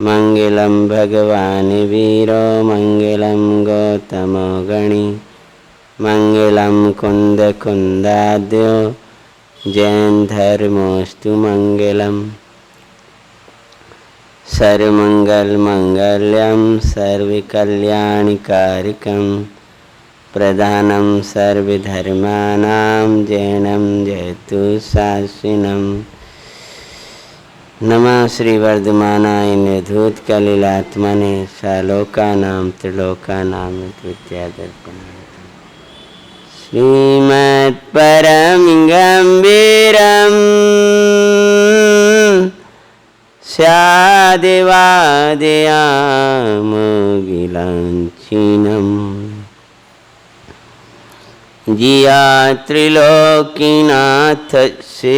मंगलम भगवान वीरो मंगलम गौतमो गणी मंगलम कुंद कुंदाद्यो जैन धर्मोस्तु मंगलम। सर्वमंगल मंगल्यम सर्वकल्याणकारिकं प्रधानं सर्वधर्माणां जैनं जयतु शास्त्रिनं। नमः श्री वर्धमानाय निर्धूतकलिलात्मने सालोकानां त्रिलोकानां विद्यादर्पणाय। श्रीमत्परम गंभीरं स्यादेवादयामोगिलाञ्छिनम् जिया त्रिलोकीनाथस्य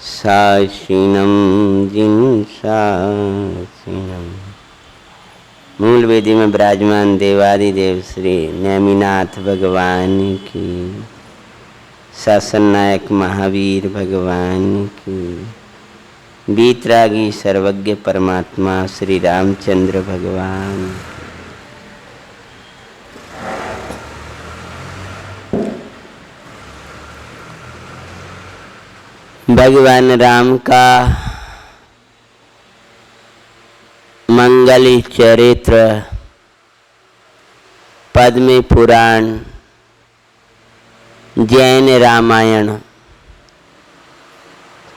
शासिनं जिनशासिनम्। मूल वेदी में विराजमान देवादिदेव श्री नेमिनाथ भगवान की, शासन नायक महावीर भगवान की, वीतरागी सर्वज्ञ परमात्मा श्री रामचंद्र भगवान, भगवान राम का मंगली चरित्र पद्म पुराण जैन रामायण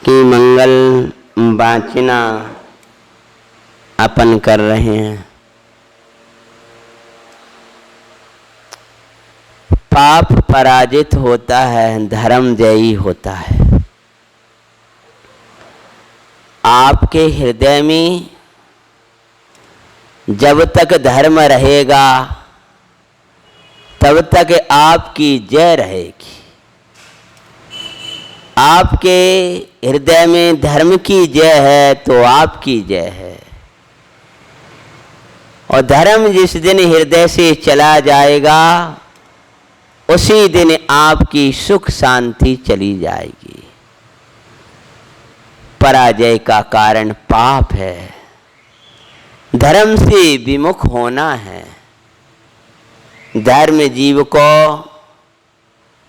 की मंगल वाचना अपन कर रहे हैं। पाप पराजित होता है, धर्म जयी होता है। आपके हृदय में जब तक धर्म रहेगा तब तक आपकी जय रहेगी। आपके हृदय में धर्म की जय है तो आपकी जय है, और धर्म जिस दिन हृदय से चला जाएगा उसी दिन आपकी सुख शांति चली जाएगी। पराजय का कारण पाप है, धर्म से विमुख होना है। धर्म जीव को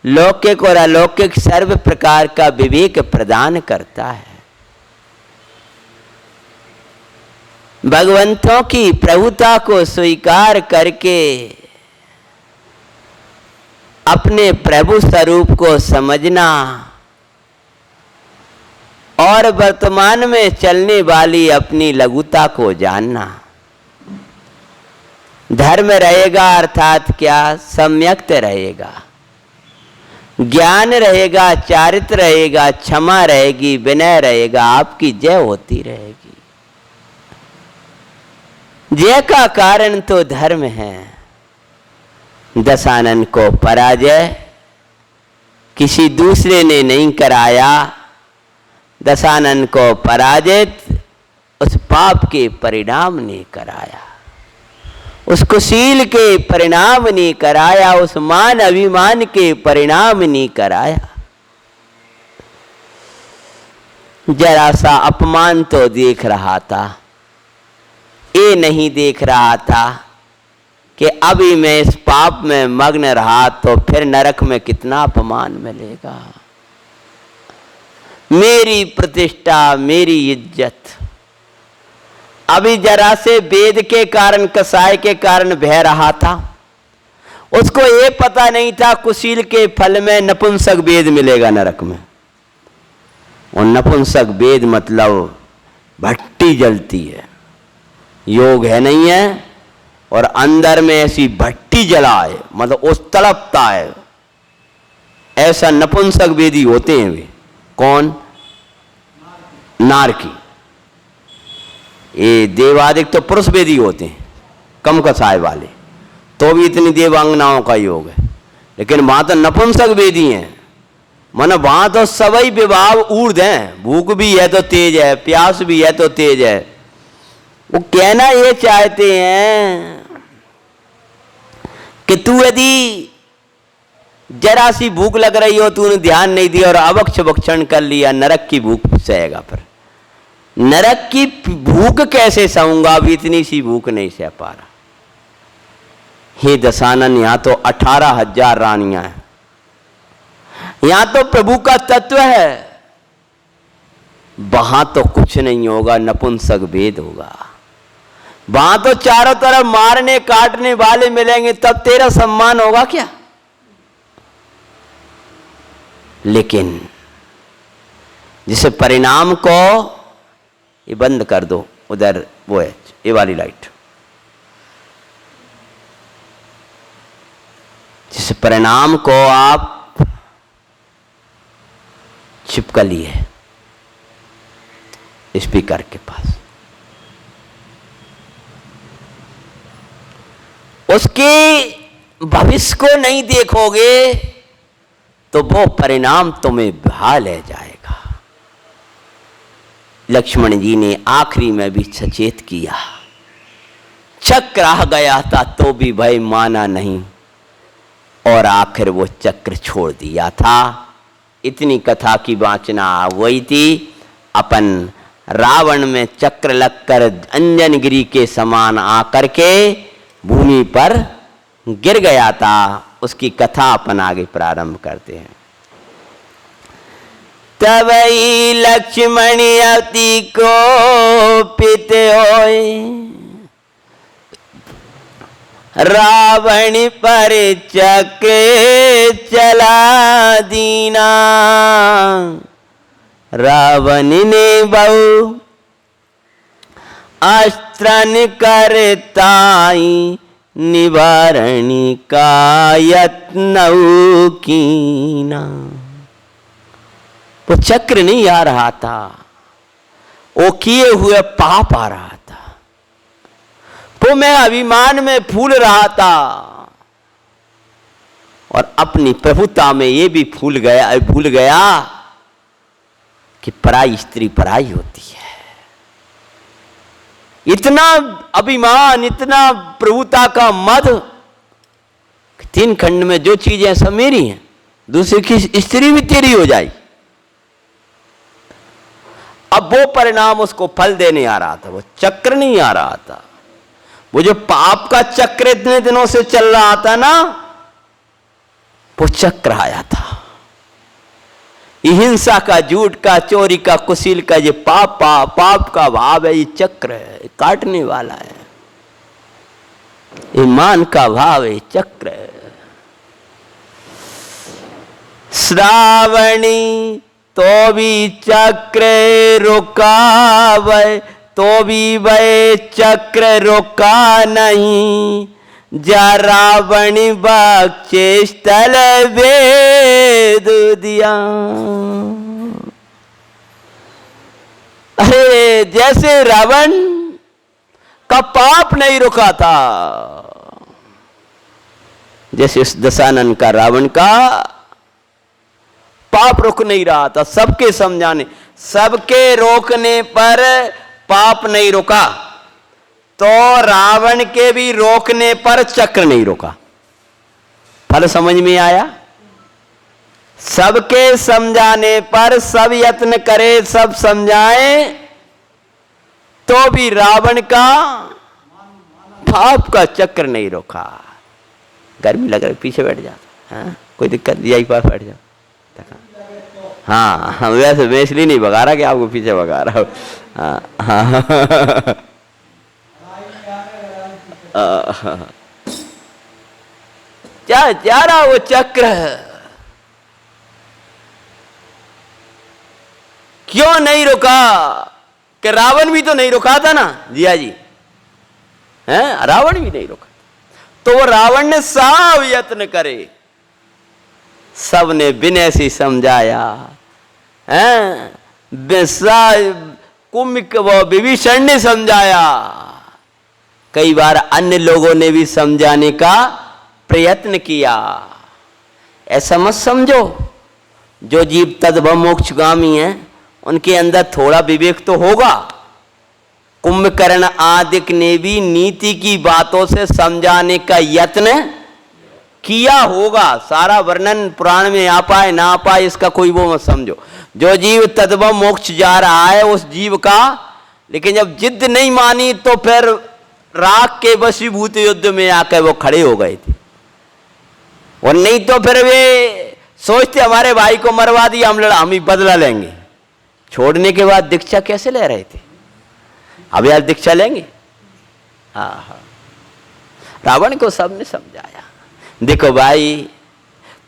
लौकिक और अलौकिक सर्व प्रकार का विवेक प्रदान करता है। भगवंतों की प्रभुता को स्वीकार करके अपने प्रभु स्वरूप को समझना और वर्तमान में चलने वाली अपनी लघुता को जानना। धर्म रहेगा अर्थात क्या? सम्यक्त रहेगा, ज्ञान रहेगा, चारित्र रहेगा, क्षमा रहेगी, विनय रहेगा, आपकी जय होती रहेगी। जय का कारण तो धर्म है। दशानन को पराजय किसी दूसरे ने नहीं कराया, दशानन को पराजित उस पाप के परिणाम ने कराया, उस कुशील के परिणाम ने कराया, उस मान अभिमान के परिणाम ने कराया। जरा सा अपमान तो देख रहा था, ये नहीं देख रहा था कि अभी मैं इस पाप में मग्न रहा तो फिर नरक में कितना अपमान मिलेगा। मेरी प्रतिष्ठा, मेरी इज्जत। अभी जरा से वेद के कारण, कसाय के कारण बह रहा था। उसको ये पता नहीं था कुशील के फल में नपुंसक वेद मिलेगा नरक में। और नपुंसक वेद मतलब भट्टी जलती है, योग है नहीं है, और अंदर में ऐसी भट्टी जलाए, मतलब उस तड़पता है। ऐसा नपुंसक वेदी होते हैं वे। कौन? नारकी। ये देवादिक तो पुरुष वेदी होते हैं, कम कसाय वाले, तो भी इतनी देवांगनाओं का योग है। लेकिन वहां तो नपुंसक वेदी हैं, मानो वहां तो सभी विभाव ऊर्ध्व हैं। भूख भी है तो तेज है, प्यास भी है तो तेज है। वो कहना ये चाहते हैं कि तू यदि जरा सी भूख लग रही हो, तूने ध्यान नहीं दिया और अवक्ष भक्षण कर लिया, नरक की भूख सहेगा। पर नरक की भूख कैसे सहूंगा, अभी इतनी सी भूख नहीं सह पा रहा। हे दशानन, यहां तो 18,000 रानियां हैं, यहां तो प्रभु का तत्व है, वहां तो कुछ नहीं होगा, नपुंसक भेद होगा। वहां तो चारों तरफ मारने काटने वाले मिलेंगे, तब तेरा सम्मान होगा क्या? लेकिन जिसे परिणाम को, ये बंद कर दो, उधर वो है ये वाली लाइट, जिस परिणाम को आप चिपका लिए स्पीकर के पास, उसके भविष्य को नहीं देखोगे तो वो परिणाम तुम्हें भा ले जाएगा। लक्ष्मण जी ने आखिरी में भी सचेत किया, चक्र आ गया था तो भी भय माना नहीं, और आखिर वो चक्र छोड़ दिया था। इतनी कथा की वाचना हुई थी। अपन रावण में चक्र लगकर अंजनगिरी के समान आकर के भूमि पर गिर गया था, उसकी कथा अपन आगे प्रारंभ करते हैं। तबई लक्ष्मण अति को पित होए, रावण पर चक्र चला दीना, रावण ने बहु अस्त्रन करताई, निवारण का यत्न कीना। वो चक्र नहीं आ रहा था, वो किए हुए पाप आ रहा था, वो मैं अभिमान में फूल रहा था, और अपनी प्रभुता में ये भी भूल गया कि पराई स्त्री पराई होती है। इतना अभिमान, इतना प्रभुता का मद, 3 खंड में जो चीजें सब मेरी हैं, दूसरी की स्त्री भी तेरी हो जाए। अब वो परिणाम उसको फल देने आ रहा था, वो चक्र नहीं आ रहा था। वो जो पाप का चक्र इतने दिनों से चल रहा था ना, वो चक्र आया था। ये हिंसा का, झूठ का, चोरी का, कुशील का, ये पाप का भाव है, ये चक्र है, काटने वाला है। ईमान का भाव है, चक्र है। श्रावणी तो भी चक्र रुकावे, तो भी वह चक्र रुका नहीं, जा रावण बख्शे स्थल वेद दिया। अरे जैसे रावण का पाप नहीं रुका था, जैसे उस दशानन का, रावण का पाप रुक नहीं रहा था। सबके समझाने, सबके रोकने पर पाप नहीं रुका, तो रावण के भी रोकने पर चक्र नहीं रुका। फल समझ में आया? सबके समझाने पर, सब यत्न करे, सब समझाए, तो भी रावण का पाप का चक्र नहीं रुका। गर्मी लग रही, पीछे बैठ जाता। हाँ, कोई दिक्कत नहीं, यही पास बैठ जाओ। हाँ, वैसे मैं इसलिए नहीं भगा रहा कि आपको पीछे भगा रहा हूं। जा रहा वो चक्र, क्यों नहीं रुका? कि रावण भी तो नहीं रुका था ना, जिया जी हैं, रावण भी नहीं रुका। तो वो रावण ने सब यत्न करे, सबने विनय से समझाया, हैं, विभीषण ने समझाया, कई बार अन्य लोगों ने भी समझाने का प्रयत्न किया। ऐसा मत समझो जो जीव तद्भव मोक्षगामी हैं उनके अंदर थोड़ा विवेक तो होगा। कुंभकर्ण आदि ने भी नीति की बातों से समझाने का यत्न किया होगा। सारा वर्णन पुराण में आ पाए ना आ पाए इसका कोई वो मत समझो। जो जीव तद्भव मोक्ष जा रहा है उस जीव का लेकिन जब जिद नहीं मानी तो फिर राग के वशीभूत युद्ध में आकर वो खड़े हो गए थे। और नहीं तो फिर वे सोचते हमारे भाई को मरवा दिया, हम ही बदला लेंगे। छोड़ने के बाद दीक्षा कैसे ले रहे थे, अब यार दीक्षा लेंगे। रावण को सबने समझाया, देखो भाई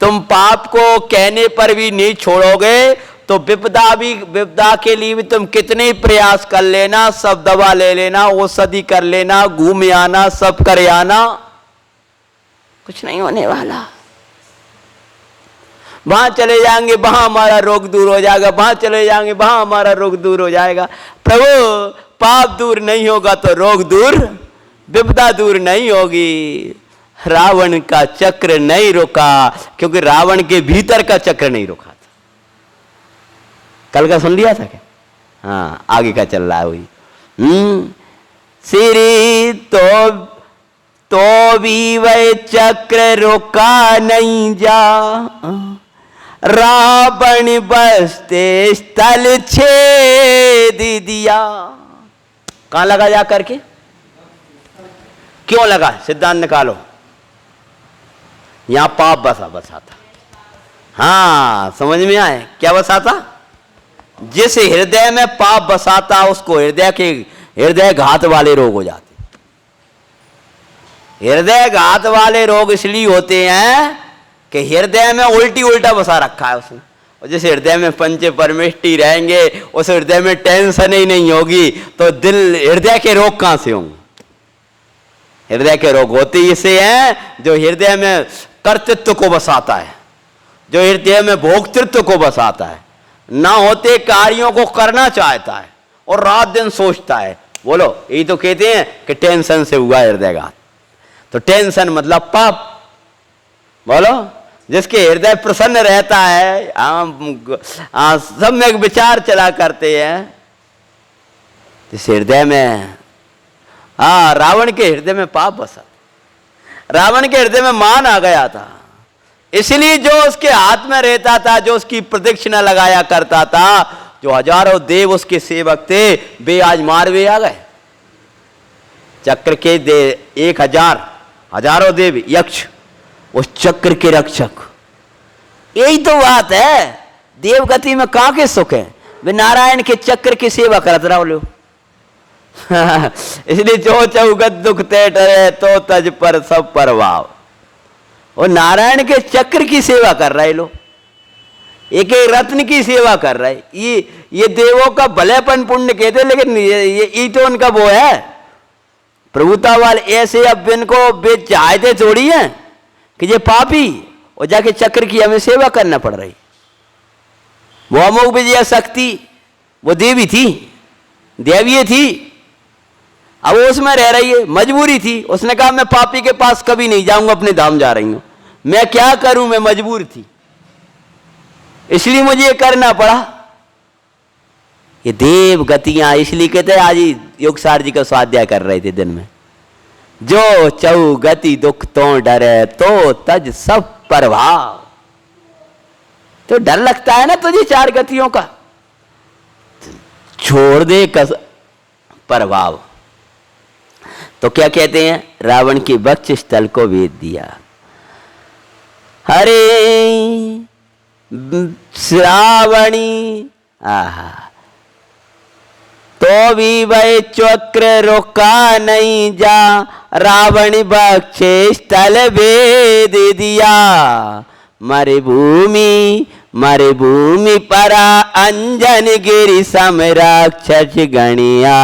तुम पाप को कहने पर भी नहीं छोड़ोगे तो विपदा के लिए भी तुम कितने ही प्रयास कर लेना, सब दवा ले लेना, औषधि कर लेना, घूम आना, सब कर आना, कुछ नहीं होने वाला। वहां चले जाएंगे वहां हमारा रोग दूर हो जाएगा, वहां चले जाएंगे वहां हमारा रोग दूर हो जाएगा। प्रभु पाप दूर नहीं होगा तो रोग दूर, विपदा दूर नहीं होगी। रावण का चक्र नहीं रुका क्योंकि रावण के भीतर का चक्र नहीं रुका था। कल का सुन लिया था क्या? हाँ, आगे का चल रहा है वही। श्री तो भी वह चक्र रुका नहीं जा, रावण बसते स्थल छेद दिया। कहां लगा जा करके, क्यों लगा, सिद्धांत निकालो। यहां पाप बसा था। हाँ, समझ में आए क्या बसा था? जिस हृदय में पाप बसाता उसको हृदय घात वाले रोग हो जाते। हृदय घात वाले रोग इसलिए होते हैं कि हृदय में उल्टा बसा रखा है उसने। और जिस हृदय में पंच परमेष्टि रहेंगे उस हृदय में टेंशन ही नहीं होगी तो हृदय के रोग कहां से होंगे? हृदय के रोग होते इसे हैं जो हृदय में कर्तृत्व को बसाता है, जो हृदय में भोक्तृत्व को बसाता है, ना होते कार्यों को करना चाहता है और रात दिन सोचता है। बोलो, यही तो कहते हैं कि टेंशन से हुआ हृदयघात। तो टेंशन मतलब पाप। बोलो, जिसके हृदय प्रसन्न रहता है, सम्यक विचार चला करते हैं, इस हृदय में रावण के हृदय में पाप बसा, रावण के हृदय में मान आ गया था। इसलिए जो उसके हाथ में रहता था, जो उसकी प्रदक्षिणा लगाया करता था, जो हजारों देव उसके सेवक थे, वे आज मारवे आ गए। चक्र के हजारों देव यक्ष उस चक्र के रक्षक। यही तो बात है, देवगति में कहां के सुख है? वे नारायण के चक्र की सेवा करत रहो लो। इसलिए जो चौगत दुख ते टरे तो तज पर सब प्रभाव। और नारायण के चक्र की सेवा कर रहे लो, एक एक रत्न की सेवा कर रहे। ये देवों का भलेपन पुण्य कहते, लेकिन ये तो उनका वो है प्रभुता वाले। ऐसे अब इनको वे चाहते थोड़ी है कि ये पापी और जाके चक्र की हमें सेवा करना पड़ रही। वो अमोघ विजया शक्ति वो देवी थी, देवीय थी, अब वो उसमें रह रही है, मजबूरी थी। उसने कहा मैं पापी के पास कभी नहीं जाऊंगा, अपने धाम जा रही हूं, मैं क्या करूं, मैं मजबूर थी, इसलिए मुझे ये करना पड़ा। ये देव गतियां, इसलिए कहते हैं आज ही योगसार जी का स्वाध्याय कर रहे थे दिन में, जो चौ गति दुख तो डरे तो तज सब प्रभाव। तो डर लगता है ना तुझे चार गतियों का, छोड़ दे प्रभाव। तो क्या कहते हैं, रावण की वक्ष स्थल को वेद दिया। हरे श्रावणी तो भी वह चक्र रोका नहीं जा, रावण वक्ष स्थल वेद दिया। मरुभूमि परा अंजन गिरि समराक्षस गणिया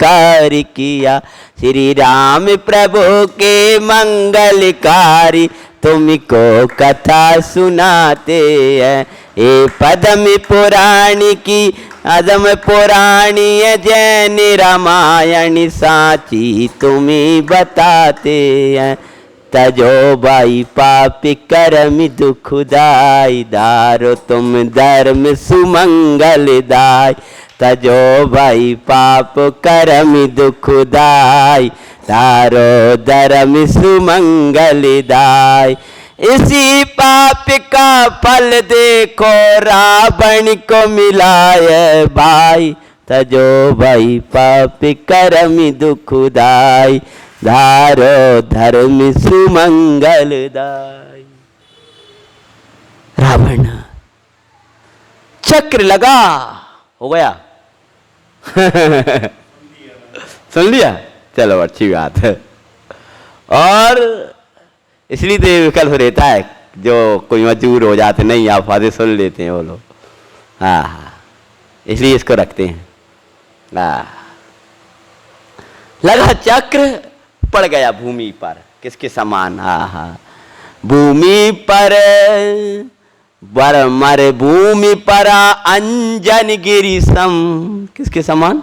कार्य किया। श्री राम प्रभु के मंगलकारी तुमको कथा सुनाते हैं। ये पदम पुराणी की अदम पुराणी जैन रामायण साची तुम्हें बताते हैं। तजो भाई पाप करम दुखदाई, दारो तुम धर्म सुमंगल दाय। तजो भाई पाप करम दुखदाई, तारो धर्म सुमंगल दाय। इसी पाप का फल देखो रावण को मिला है भाई। तजो भाई पाप करम दुखदाई, धारो धर्म सुमंगलदाई। रावण चक्र लगा, हो गया। सुन लिया, चलो अच्छी बात है। और इसलिए तो ये विकल्प रहता है, जो कोई मजबूर हो जाते नहीं आप फादे सुन लेते हैं वो लोग। हाँ, इसलिए इसको रखते हैं। लगा चक्र, पड़ गया भूमि पर, किसके समान? हाँ, भूमि पर बर मर भूमि पर अंजन गिरी सम, किसके समान?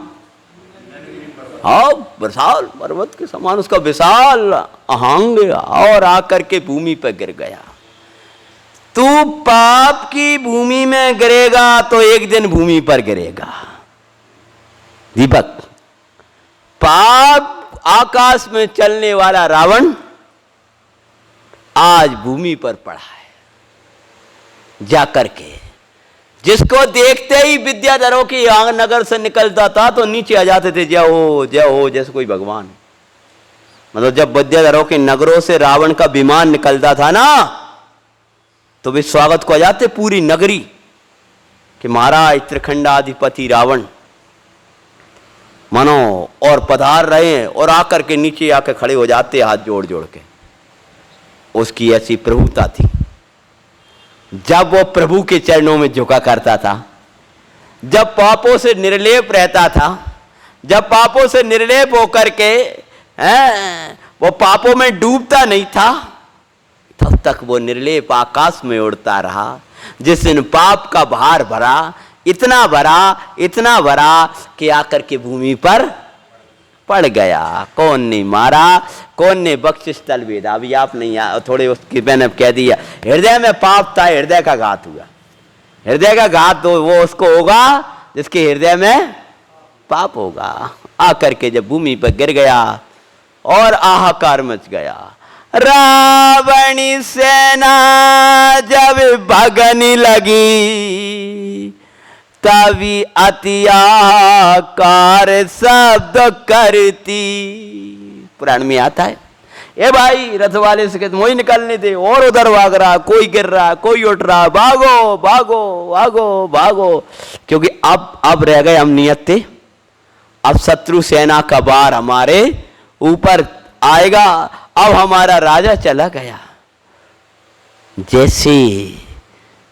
विशाल पर्वत के समान उसका विशाल अहंग, और आकर के भूमि पर गिर गया। तू पाप की भूमि में गिरेगा तो एक दिन भूमि पर गिरेगा। दीपक, पाप आकाश में चलने वाला रावण आज भूमि पर पड़ा है। जाकर के जिसको देखते ही विद्याधरों की नगर से निकलता था तो नीचे आ जाते थे, जय हो जय हो, जैसे कोई भगवान। मतलब जब विद्याधरों के नगरों से रावण का विमान निकलता था ना, तो वे स्वागत को आ जाते पूरी नगरी कि महाराज त्रिखंडाधिपति रावण मनो और पधार रहे हैं, और आकर के नीचे आकर खड़े हो जाते हाथ जोड़ जोड़ के। उसकी ऐसी प्रभुता थी। जब वो प्रभु के चरणों में झुका करता था, जब पापों से निर्लेप रहता था, जब पापों से निर्लेप होकर के वो पापों में डूबता नहीं था, तब तक वो निर्लेप आकाश में उड़ता रहा। जिस दिन पाप का भार भरा, इतना भरा कि आकर के भूमि पर पड़ गया। कौन ने मारा, कौन ने बख्शिश तल भेदा? अभी आप नहीं थोड़े उसकी मैंने कह दिया, हृदय में पाप था, हृदय का घात हुआ। हृदय का घात तो वो उसको होगा जिसके हृदय में पाप होगा। आकर के जब भूमि पर गिर गया और हाहाकार मच गया। रावणी सेना जब भगने लगी, तभी अतियाकार शब्द करती। पुराण में आता है, ए भाई रथ वाले से कहते मोही निकलने दे, और उधर भाग रहा, कोई गिर रहा, कोई उठ रहा, भागो भागो भागो भागो। क्योंकि अब रह गए हम नियत थे, अब शत्रु सेना का बार हमारे ऊपर आएगा, अब हमारा राजा चला गया। जैसे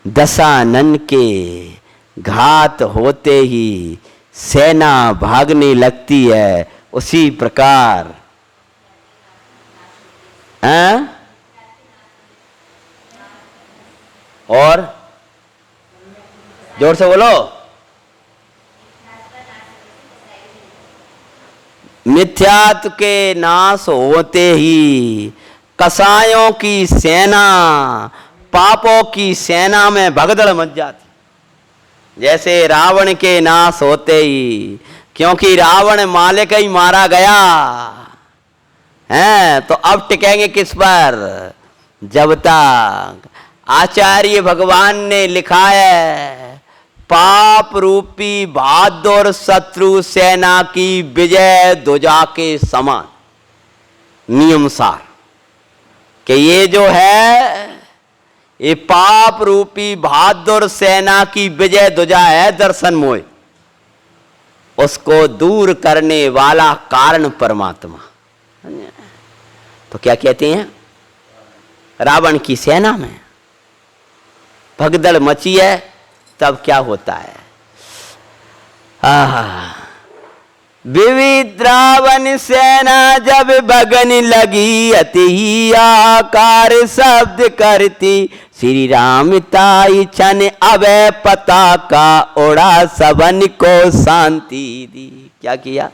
दशानन के घात होते ही सेना भागने लगती है, उसी प्रकार और जोर से बोलो, मिथ्यात्व के नाश होते ही कसायों की सेना पापों की सेना में भगदड़ मच जाती। जैसे रावण के नाश होते ही, क्योंकि रावण मालिक ही मारा गया है, तो अब टिकेंगे किस पर? जब तक आचार्य भगवान ने लिखा है पाप रूपी बहादुर शत्रु सेना की विजय ध्वजा के समान, नियम सार कि ये जो है ये पाप रूपी बहादुर सेना की विजय ध्वजा है दर्शन मोय, उसको दूर करने वाला कारण परमात्मा। तो क्या कहते हैं, रावण की सेना में भगदड़ मची है, तब क्या होता है? विविध रावण सेना जब भगने लगी, अति आकार शब्द करती, श्री राम ताई छन अभय पताका उड़ा सबन को शांति दी। क्या किया?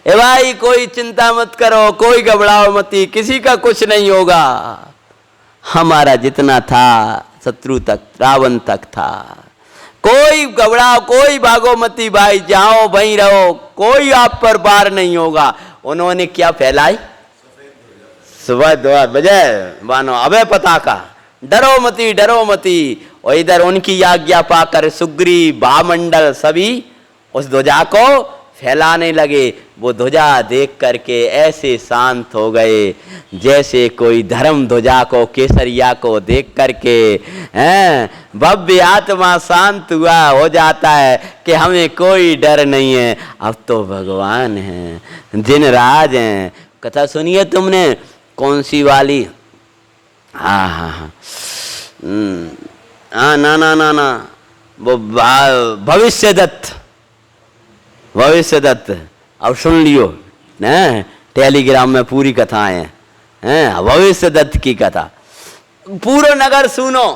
ए भाई कोई चिंता मत करो, कोई घबराओ मती, किसी का कुछ नहीं होगा। हमारा जितना था शत्रु तक, रावण तक था, कोई घबराओ, कोई भागो मती भाई, जाओ वहीं रहो, कोई आप पर बार नहीं होगा। उन्होंने क्या फैलाई? सुबह दो बजे बानो अबे पताका, डरो मती। और इधर उनकी आज्ञा पाकर सुग्रीव भामंडल सभी उस ध्वजा को फैलाने लगे। वो ध्वजा देख करके ऐसे शांत हो गए जैसे कोई धर्म ध्वजा को, केसरिया को देख करके भव्य आत्मा शांत हुआ हो जाता है कि हमें कोई डर नहीं है, अब तो भगवान हैं, जिन राज हैं। कथा सुनिए तुमने, कौन सी वाली? हाँ, ना, वो भविष्य दत्त। अब सुन लियो न, टेलीग्राम में पूरी कथाएं हैं, भविष्य दत्त की कथा। पूरा नगर सुनो,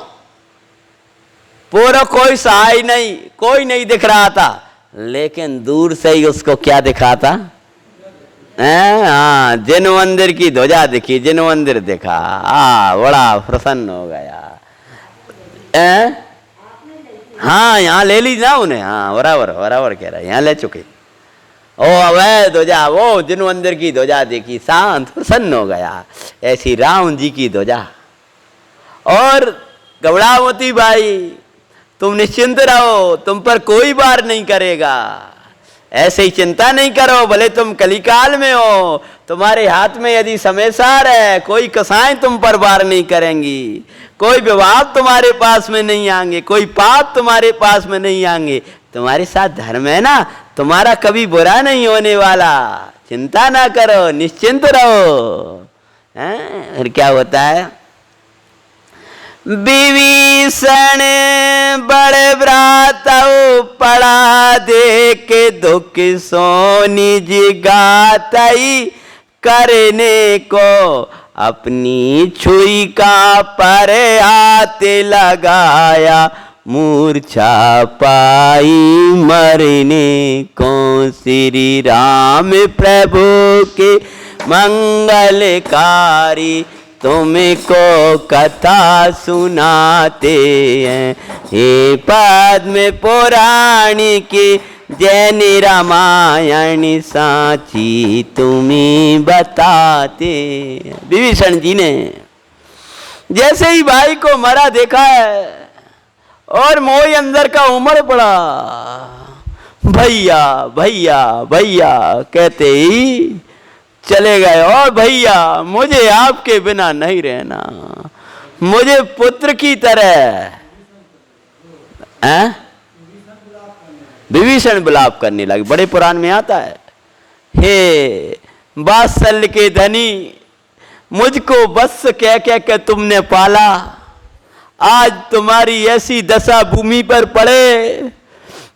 पूरा कोई सहाय नहीं, कोई नहीं दिख रहा था, लेकिन दूर से ही उसको क्या दिखा था? हाँ, जिन मंदिर की ध्वजा दिखी, जिन मंदिर दिखा, बड़ा प्रसन्न हो गया। हाँ, यहाँ ले ली ना उन्हें। हाँ, बराबर कह रहा है, यहाँ ले चुके। ओ अवै ध्वजा, वो जिन मंदिर की ध्वजा देखी, शांत प्रसन्न हो गया। ऐसी राम जी की ध्वजा। और घबरावती भाई, तुम निश्चिंत रहो, तुम पर कोई वार नहीं करेगा, ऐसे ही चिंता नहीं करो। भले तुम कलिकाल में हो, तुम्हारे हाथ में यदि समयसार है, कोई कसाएं तुम पर वार नहीं करेंगी, कोई विवाद तुम्हारे पास में नहीं आएंगे, कोई पाप तुम्हारे पास में नहीं आएंगे। तुम्हारे साथ धर्म है ना, तुम्हारा कभी बुरा नहीं होने वाला, चिंता ना करो, निश्चिंत रहो। और क्या होता है? विभीषण बड़े भ्रातउ पड़ा देख दुख सो निज गातई, करने को अपनी छुई का पर हाथ लगाया, मूर्छा पाई मरने को। श्री राम प्रभु के मंगलकारी तुमको कथा सुनाते हैं, हे पद्म पुराणी की जैन रामायण साची तुम्हें बताते। विभीषण जी ने जैसे ही भाई को मरा देखा है और मोह अंदर का उमड़ पड़ा, भैया भैया भैया कहते ही चले गए। और भैया मुझे आपके बिना नहीं रहना, मुझे पुत्र की तरह। विभीषण विलाप करने लगे। बड़े पुराण में आता है, हे वात्सल्य के धनी, मुझको वत्स कह के तुमने पाला, आज तुम्हारी ऐसी दशा भूमि पर पड़े,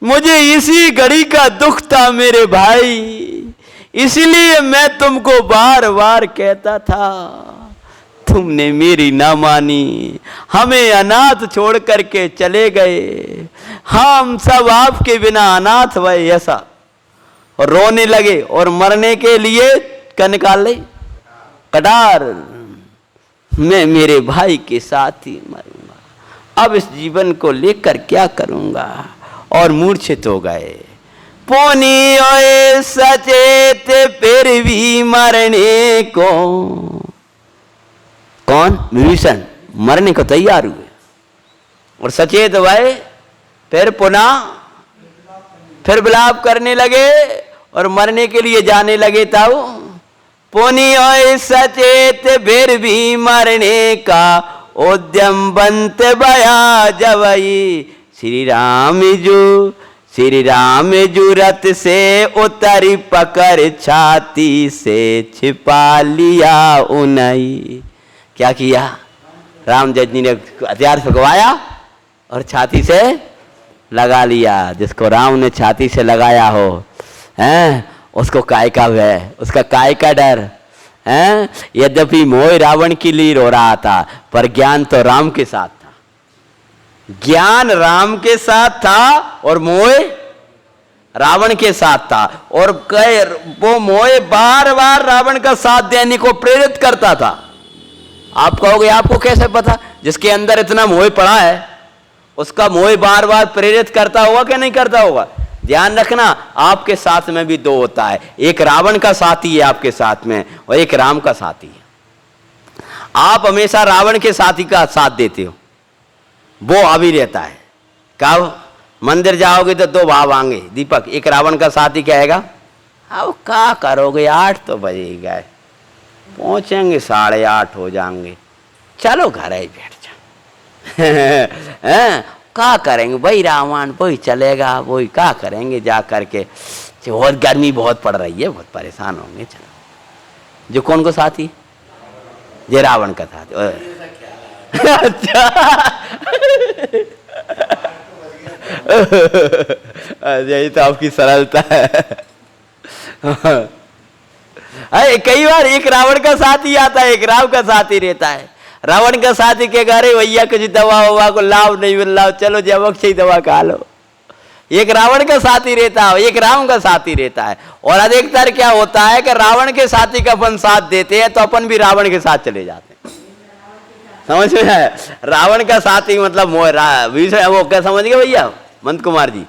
मुझे इसी घड़ी का दुख था मेरे भाई, इसलिए मैं तुमको बार बार कहता था, तुमने मेरी ना मानी, हमें अनाथ छोड़ करके चले गए, हम सब आपके बिना अनाथ भय। ऐसा और रोने लगे और मरने के लिए क्या निकाल ले? कटार। मैं मेरे भाई के साथ ही मरूंगा, अब इस जीवन को लेकर क्या करूंगा? और मूर्छित हो गए। पुनि ओए सचेत फिर भी मरने को। कौन? विभीषण मरने को तैयार हुए और सचेत भय, फिर पुनः फिर विलाप करने लगे और मरने के लिए जाने लगे। तब पुनि ओए सचेत फिर भी मरने का उद्यम बंत भया जवई, श्री राम जू रथ से उतरी पकड़ छाती से छिपा लिया उन्हीं। क्या किया? राम जी ने हथियार फेंकवाया और छाती से लगा लिया। जिसको राम ने छाती से लगाया हो, उसको काय का भय, उसका काय का डर। यद्यपि मोह रावण की लीर हो रहा था, पर ज्ञान तो राम के साथ था। ज्ञान राम के साथ था और मोह रावण के साथ था। और वो मोह बार बार रावण का साथ देने को प्रेरित करता था। आप कहोगे आपको कैसे पता? जिसके अंदर इतना मोह पड़ा है, उसका मोह बार बार प्रेरित करता होगा कि नहीं करता होगा? ध्यान रखना, आपके साथ में भी दो होता है, एक रावण का साथी है आपके साथ में और एक राम का साथी है। आप हमेशा रावण के साथी का साथ देते हो, वो अभी रहता है। कब? मंदिर जाओगे तो दो भाव आएंगे दीपक, एक रावण का साथी कहेगा अब क्या करोगे 8 तो बजे गए, पहुंचेंगे 8:30 हो जाएंगे, चलो घर ही बैठ जा। क्या करेंगे वही रावण वही चलेगा, वही क्या करेंगे जा करके, बहुत गर्मी बहुत पड़ रही है, बहुत परेशान होंगे, चलो। जो कौन को साथी, ये रावण का साथी। अच्छा यही तो आपकी सरलता है। अरे कई बार एक रावण का साथी आता है, एक राम का साथी रहता है। रावण का साथी के घर भैया कुछ दवा ववा को लाभ नहीं मिल रहा, चलो जब अक्षय दवा खा लो। एक रावण का साथी रहता है, एक राम का साथी रहता है। और अधिकतर क्या होता है कि रावण के साथी का अपन साथ देते हैं तो अपन भी रावण के साथ चले जाते हैं, समझ में है। रावण का साथी मतलब वो क्या समझ गए भैया मंत कुमार जी,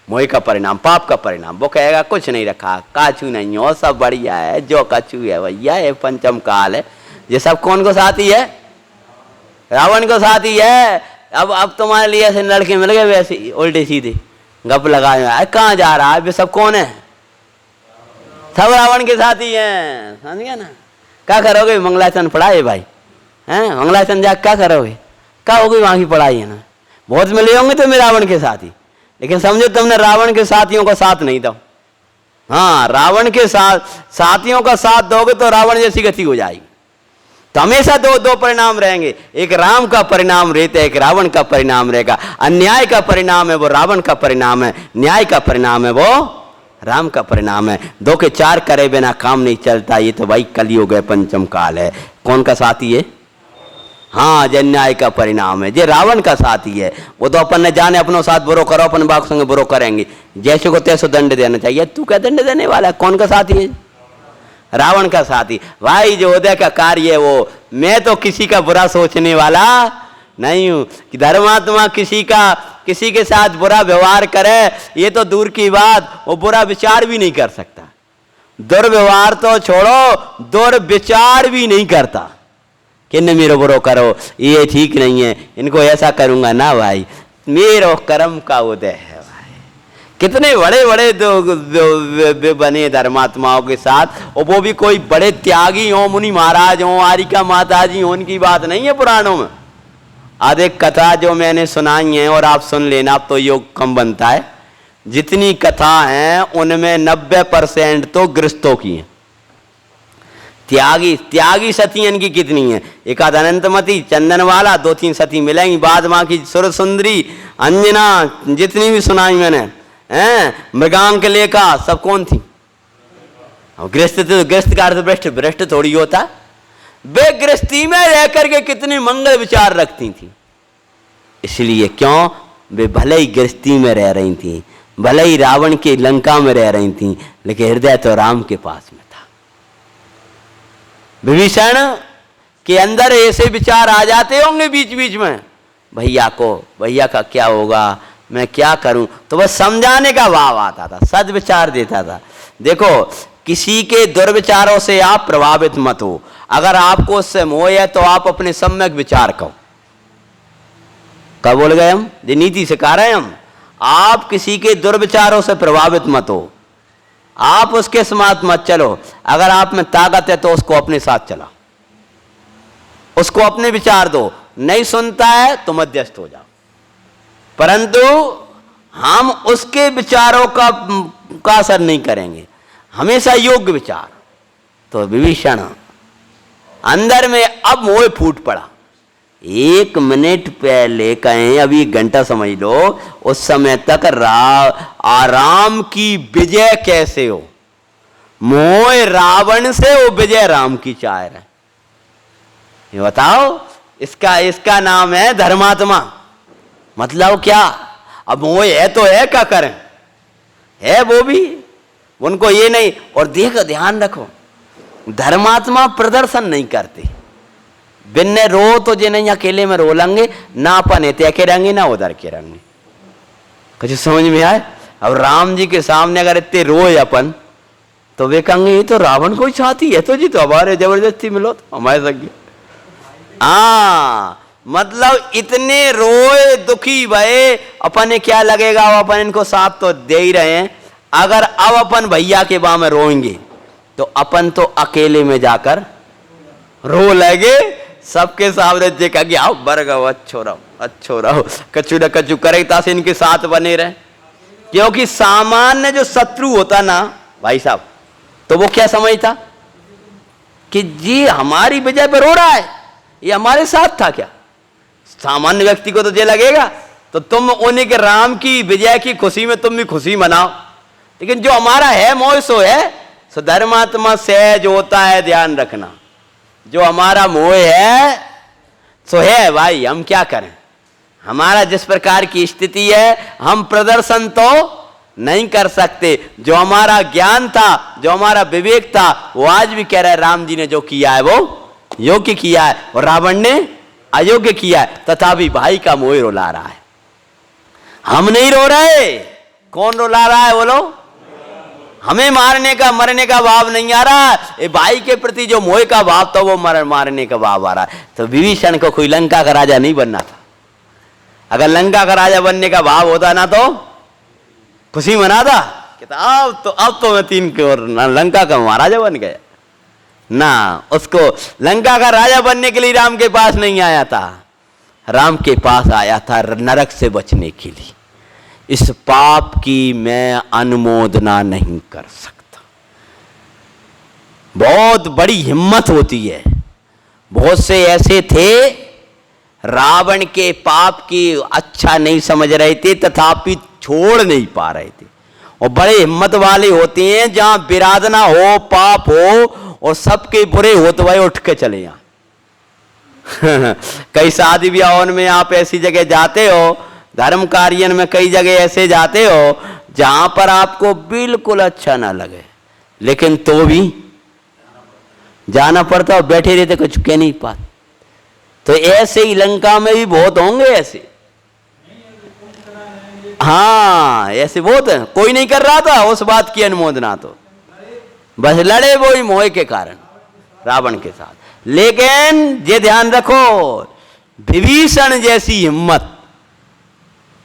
मोह का परिणाम, पाप का परिणाम। वो कहेगा कुछ नहीं रखा, काचू नहीं हो, सब बढ़िया है, जो कचू है भैया, ये पंचम काल है। ये सब कौन को साथी है, रावण को साथी है। अब तुम्हारे लिए ऐसे लड़के मिल गए वैसे उल्टे सीधे गप लगाए, कहाँ जा रहा है, वे सब कौन है, सब रावण के साथी हैं, समझ गया ना। क्या करोगे, मंगलाचरण पढ़ाए भाई हैं, मंगलाचरण जा क्या करोगे, क्या होगी वहां की पढ़ाई है ना। बहुत मिले होंगे तुम्हें रावण के साथी, लेकिन समझो तुमने रावण के साथियों का साथ नहीं दो। हाँ, रावण के साथियों का साथ दोगे तो रावण जैसी गति हो जाएगी। तो हमेशा दो परिणाम रहेंगे, एक राम का परिणाम रहता है, एक रावण का परिणाम रहेगा। अन्याय का परिणाम है वो रावण का परिणाम है, न्याय का परिणाम है वो राम का परिणाम है। 2 के 4 करे बिना काम नहीं चलता, ये तो भाई कलयुग है, पंचम काल है। कौन का साथी है, हाँ जे न्याय का परिणाम है, जे रावण का साथी है। वो तो अपन ने जाने अपनों साथ बुरो करो, अपन बाग संग बुरो करेंगे, जैसे को तैसो दंड देना चाहिए। तू क्या दंड देने वाला है, कौन का साथी है, रावण का साथी। भाई जो उदय का कार्य है वो, मैं तो किसी का बुरा सोचने वाला नहीं हूं कि धर्मात्मा किसी के साथ बुरा व्यवहार करे, ये तो दूर की बात, वो बुरा विचार भी नहीं कर सकता। दुर्व्यवहार तो छोड़ो, दुर्विचार भी नहीं करता कि न मेरो बुरो करो, ये ठीक नहीं है, इनको ऐसा करूंगा ना भाई, मेरो कर्म का उदय है। कितने बड़े बड़े बने धर्मात्माओं के साथ, और वो भी कोई बड़े त्यागी हो, मुनि महाराज हो, आरिका माता जी हो, उनकी बात नहीं है पुराणों में। अधिक कथा जो मैंने सुनाई है, और आप सुन लेना, अब तो योग कम बनता है। जितनी कथा हैं उनमें 90% तो गृहस्थों की हैं। त्यागी सती इनकी कितनी है, एक आध अनंतमती, चंदनवाला, 2-3 सती मिलेंगी, बाद माँ की सुर सुंदरी, अंजना, जितनी भी सुनाई मैंने हैं, मृगांक लेखा, सब कौन थी। गृहस्थ तो गृहस्थ का अर्थ भ्रष्ट थोड़ी होता। वे गृहस्थी में रह करके कितने मंगल विचार रखती थी, इसलिए क्यों, वे भले ही गृहस्थी में रह रही थी, भले ही रावण के लंका में रह रही थी, लेकिन हृदय तो राम के पास में था। विभीषण के अंदर ऐसे विचार आ जाते होंगे बीच बीच में, भैया का क्या होगा, मैं क्या करूं, तो बस समझाने का भाव आता था, सद्विचार देता था। देखो, किसी के दुर्विचारों से आप प्रभावित मत हो। अगर आपको उससे मोह है तो आप अपने सम्यक विचार कहो। कब बोल गए हम, ये नीति सिखा रहे हैं हम। आप किसी के दुर्विचारों से प्रभावित मत हो, आप उसके साथ मत चलो। अगर आप में ताकत है तो उसको अपने साथ चला, उसको अपने विचार दो। नहीं सुनता है तो मध्यस्थ हो जाओ, परंतु हम उसके विचारों का असर नहीं करेंगे, हमेशा योग्य विचार। तो विभीषण अंदर में अब मोह फूट पड़ा। 1 मिनट पहले कहें, अभी 1 घंटा समझ लो, उस समय तक आराम की विजय कैसे हो, मोह रावण से वो विजय राम की चाह रहे। ये बताओ, इसका नाम है धर्मात्मा। मतलब क्या, अब वो है तो है, क्या करें, है वो भी, उनको ये नहीं। और ध्यान रखो, धर्मात्मा प्रदर्शन नहीं करते। बिन्ने रो तो जे नहीं अकेले में रो लेंगे, ना अपन इतने के रहेंगे ना उधर के रहेंगे। कुछ समझ में आए। अब राम जी के सामने अगर इतने रोए अपन, तो वे कहेंगे ये तो रावण कोई चाहती है, तो जी तो हमारे जबरदस्ती मिलो तो हमारे सगे। मतलब इतने रोए दुखी भये, अपन क्या लगेगा, अपन इनको साथ तो दे ही रहे हैं, अगर अब अपन भैया के बाह में रोएंगे तो अपन तो अकेले में जाकर रो लगे, सबके सामने देखा कि आओ बरगा अच्छो रहो कछु न कछु करे तासे इनके साथ बने रहे। क्योंकि सामान्य जो शत्रु होता ना भाई साहब, तो वो क्या समझता कि जी हमारी विजय पर रो रहा है, ये हमारे साथ था क्या। सामान्य व्यक्ति को तो ये लगेगा, तो तुम उन्हीं के राम की विजय की खुशी में तुम भी खुशी मनाओ, लेकिन जो हमारा है मोह सो है, सो धर्मात्मा सहज होता है, ध्यान रखना। जो हमारा मोह है सो है भाई, हम क्या करें, हमारा जिस प्रकार की स्थिति है हम प्रदर्शन तो नहीं कर सकते। जो हमारा ज्ञान था, जो हमारा विवेक था, वो आज भी कह रहा है राम जी ने जो किया है वो योग्य किया है और रावण ने अयोग्य किया है, तथापि भाई का मोह रुला रहा है। हम नहीं रो रहे, कौन रुला रहा है बोलो। हमें मारने का मरने का भाव नहीं आ रहा, ये भाई के प्रति जो मोह का भाव था वो मारने का भाव आ रहा है। तो विभीषण को कोई लंका का राजा नहीं बनना था। अगर लंका का राजा बनने का भाव होता ना तो खुशी मनाता, कहता अब तो मैं 3 की ओर लंका का महाराजा बन गया ना। उसको लंका का राजा बनने के लिए राम के पास नहीं आया था, राम के पास आया था नरक से बचने के लिए। इस पाप की मैं अनुमोदना नहीं कर सकता। बहुत बड़ी हिम्मत होती है। बहुत से ऐसे थे रावण के पाप की अच्छा नहीं समझ रहे थे, तथापि छोड़ नहीं पा रहे थे। और बड़े हिम्मत वाले होते हैं, जहां विराधना हो, पाप हो और सबके बुरे होते हुए उठ के चले यहां। कई शादी ब्याह में आप ऐसी जगह जाते हो, धर्म कार्य में कई जगह ऐसे जाते हो जहां पर आपको बिल्कुल अच्छा ना लगे, लेकिन तो भी जाना पड़ता और बैठे रहते, कुछ कह नहीं पाते। तो ऐसे ही लंका में भी बहुत होंगे ऐसे। हाँ, ऐसे बहुत है। कोई नहीं कर रहा था उस बात की अनुमोदना, तो बस लड़े वो ही मोह के कारण रावण के साथ। लेकिन ये ध्यान रखो, विभीषण जैसी हिम्मत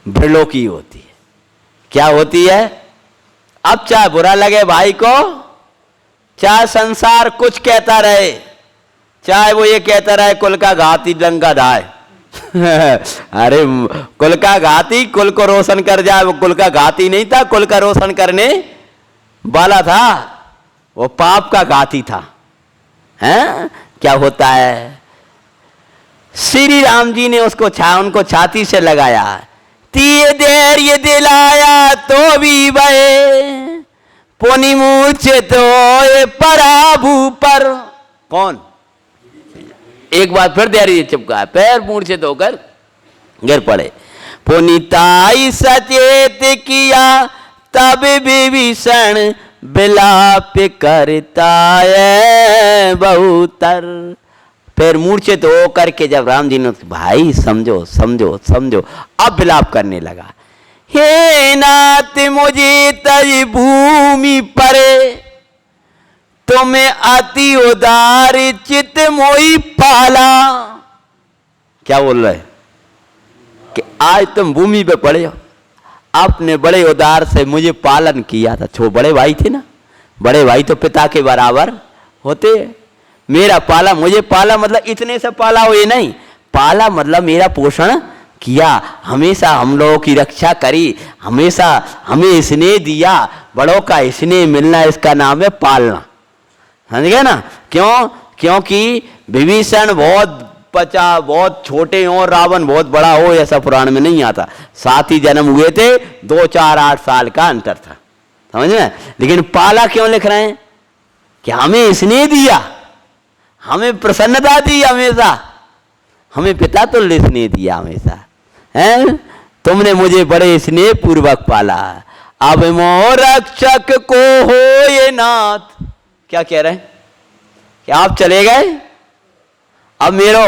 भ्रलों की होती है। क्या होती है? अब चाहे बुरा लगे भाई को, चाहे संसार कुछ कहता रहे, चाहे वो ये कहता रहे कुल का घाती लंका ढाए। अरे कुल का घाती कुल को रोशन कर जाए, वो कुल का घाती नहीं था, कुल का रोशन करने वाला था, वो पाप का घाती था। हैं? क्या होता है, श्री राम जी ने उनको छाती से लगाया, तीय धैर्य दिलाया तो भी भय, पुनि मूर्छित होए पराभू पर। कौन? एक बार फिर धैर्य चिपका, पैर मूर्छित होकर गिर पड़े। पुनिताई सचेत किया तब विभीषण विलाप करता है बहुतर। फिर मूर्छित होकर के जब राम जी ने भाई समझो समझो समझो, अब विलाप करने लगा। हे नाथ मुझे तज भूमि परे, तुम्हें अति उदार चित मोई पाला। क्या बोल रहे कि आज तुम भूमि पे पड़े हो, आपने बड़े उदार से मुझे पालन किया था। छो बड़े भाई थे ना, बड़े भाई तो पिता के बराबर होते। मेरा पाला, मुझे पाला मतलब इतने से पाला हो ये नहीं, पाला मतलब मेरा पोषण किया, हमेशा हम लोगों की रक्षा करी, हमेशा हमें स्नेह दिया। बड़ों का स्नेह मिलना, इसका नाम है पालना। समझ गए ना? क्यों? क्योंकि विभीषण बहुत छोटे हो, रावण बहुत बड़ा हो, ऐसा पुराण में नहीं आता। साथ ही जन्म हुए थे, 2, 4, 8 साल का अंतर था। समझ में? लेकिन पाला क्यों लिख रहे हैं कि हमें स्नेह दिया, हमें प्रसन्नता दी, हमेशा हमें पिता तुल्य स्नेह दिया हमेशा। हैं? तुमने मुझे बड़े स्नेह पूर्वक पाला। अब मोह रक्षक को हो ये नाथ। क्या कह रहे हैं कि आप चले गए, अब मेरो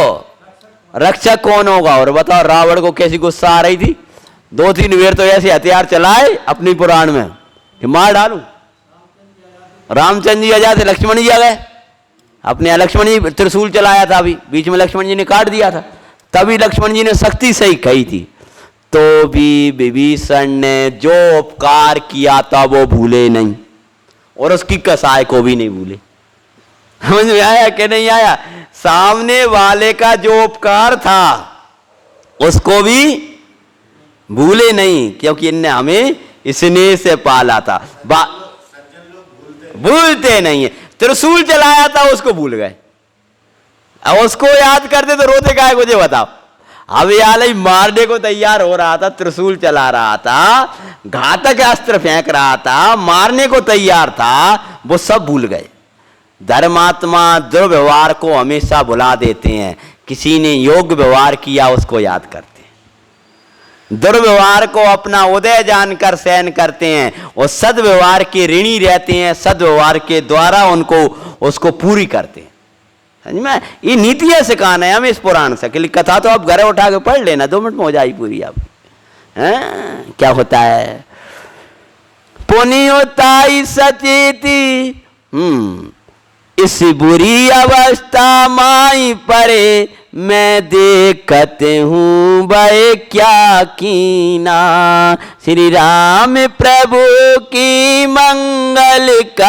रक्षक कौन होगा? और बताओ रावण को कैसी गुस्सा आ रही थी। 2-3 बार तो ऐसे हथियार चलाए अपनी पुराण में कि मार डालूं। रामचंद्र जी अजा थे, लक्ष्मण जी आ गए अपने। लक्ष्मण जी त्रिशूल चलाया था, अभी बीच में लक्ष्मण जी ने काट दिया था, तभी लक्ष्मण जी ने शक्ति से ही कही थी। तो भी विभीषण ने जो उपकार किया था वो भूले नहीं, और उसकी कसाई को भी नहीं भूले। समझ में आया कि नहीं आया? सामने वाले का जो उपकार था उसको भी भूले नहीं, क्योंकि इनने हमें स्नेह से पाला था। भूलते नहीं है। त्रिशूल चलाया था उसको भूल गए, अब उसको याद करते तो रोते काहे को? मुझे बताओ। अब यार मारने को तैयार हो रहा था, त्रिशूल चला रहा था, घातक अस्त्र फेंक रहा था, मारने को तैयार था, वो सब भूल गए। धर्मात्मा दुर्व्यवहार को हमेशा भुला देते हैं, किसी ने योग्य व्यवहार किया उसको याद करते हैं। दुर्व्यवहार को अपना उदय जानकर सहन करते हैं, और सद्व्यवहार के ऋणी रहते हैं, सद्व्यवहार के द्वारा उनको उसको पूरी करते हैं। समझ में? ये नीतियां सिखाना है हमें इस पुराण से। कि कथा तो आप घर उठा के पढ़ लेना, 2 मिनट में हो जाए पूरी। आप क्या होता है? पुण्योताई सचेती, इस बुरी अवस्था माई परे, मैं देखते हूँ भय क्या कीना। श्री राम प्रभु की मंगलकारी,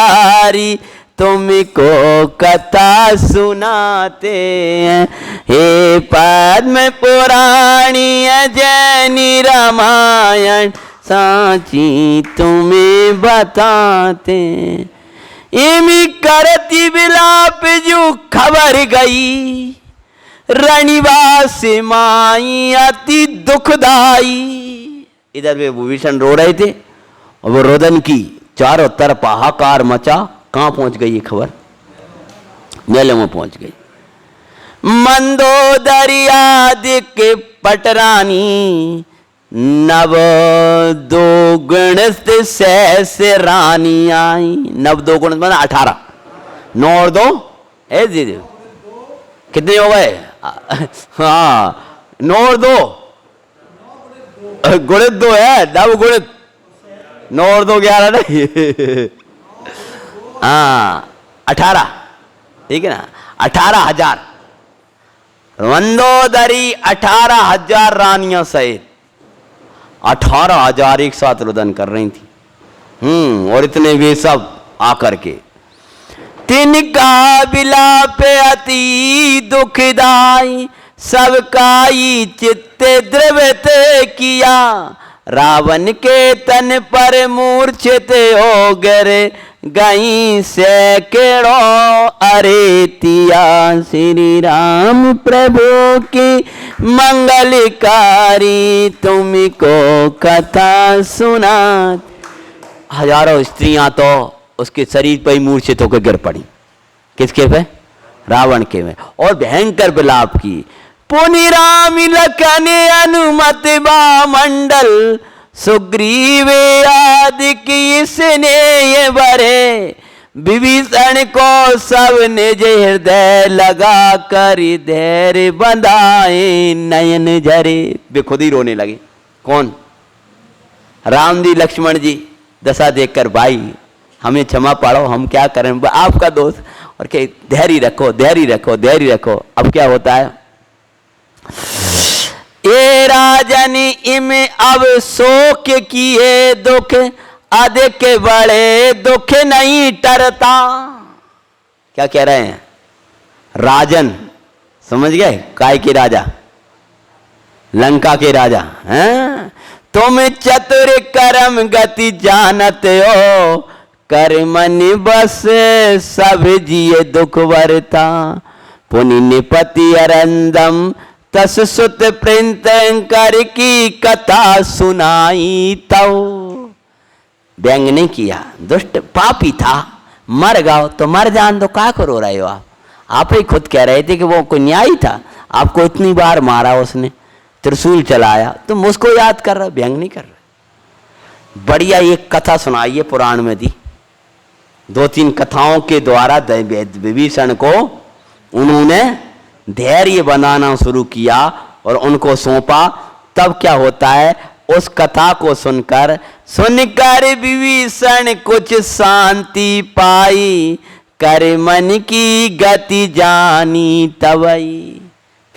तुमको कथा सुनाते हैं। हे पद्म पुराणी जैनी रामायण, साची तुम्हें बताते। इमी करती विलाप जो खबर गई, रणिवास माई अति दुखदाई। इधर वे विभीषण रो रहे थे, और वो रोदन की चारों तरफ हाहाकार मचा। कहां पहुंच गई ये खबर? मेले में पहुंच गई। मंदोदरी आदिक पटरानी, नव दो गुणस्थ सहस रानी आई। नव दो गुण मतलब 18, 9 और 2 है दीदी, कितने हो गए? हाँ, 9 और 2 गुणित 2 है, नव गुणित 9 और 2 11 नहीं। हाँ 18, ठीक है ना? 18,000 मंदोदरी, 18,000 रानियों सहित 18,000 एक साथ रुदन कर रही थी। और इतने वे सब आकर के, तिनका विलाप अति दुखदाई, सबका ही चित्त द्रवित किया। रावण के तन पर मूर्छित हो गए, गई सैकड़ों अरेतिया। श्री राम प्रभु की मंगलकारी, तुमको कथा सुना। हजारों स्त्रियां तो उसके शरीर पर ही मूर्छित होकर गिर पड़ी। किसके पे? रावण के में। और भयंकर विलाप की। पुनि राम लखन अनुमत बा मंडल, सुग्रीव आदि की स्नेह बरे। विभीषण को सब निज हृदय लगा कर, धैर्य बंधाए नयन झरे। वे खुद ही रोने लगे। कौन? राम जी लक्ष्मण जी दशा देखकर, भाई हमें क्षमा पाड़ो, हम क्या करें, आपका दोस्त। और क्या, धैर्य रखो, धैर्य रखो, धैर्य रखो। अब क्या होता है? ये राजन इम अब शोक किए दुख, अधिक बड़े दुख नहीं टरता। क्या कह रहे हैं? राजन, समझ गए? काय के राजा? लंका के राजा हैं? तुम चतुर कर्म गति जानत हो, कर्मन बस सब जिए दुख वर्ता। पुनि निपति अरंदम, तस सुत प्रिंतर की कथा सुनाई। तो व्यंग नहीं किया, दुष्ट पापी था, मर गया तो मर जान दो, क्या करो रहे हो आप ही खुद कह रहे थे कि वो कोई न्यायी था, आपको इतनी बार मारा उसने, त्रिशूल चलाया, तुम उसको याद कर रहे, व्यंग नहीं कर रहे। बढ़िया एक कथा सुनाइए पुराण में दी, 2-3 कथाओं के द्वारा विभीषण को उन्होंने धैर्य बनाना शुरू किया और उनको सौंपा। तब क्या होता है? उस कथा को सुनकर विभीषण कुछ शांति पाई, कर मन की गति जानी तवई।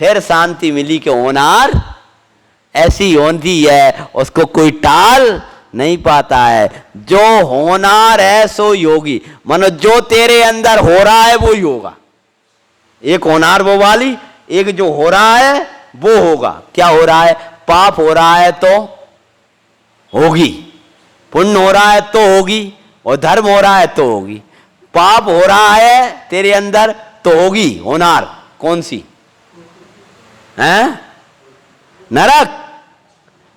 फिर शांति मिली कि होनार ऐसी होती है, उसको कोई टाल नहीं पाता है। जो होनार है सो योगी, मानो जो तेरे अंदर हो रहा है वो ही होगा। एक होनार वो वाली, एक जो हो रहा है वो होगा। क्या हो रहा है? पाप हो रहा है तो होगी, पुण्य हो रहा है तो होगी, और धर्म हो रहा है तो होगी। पाप हो रहा है तेरे अंदर तो होगी होनार। कौन सी है? नरक।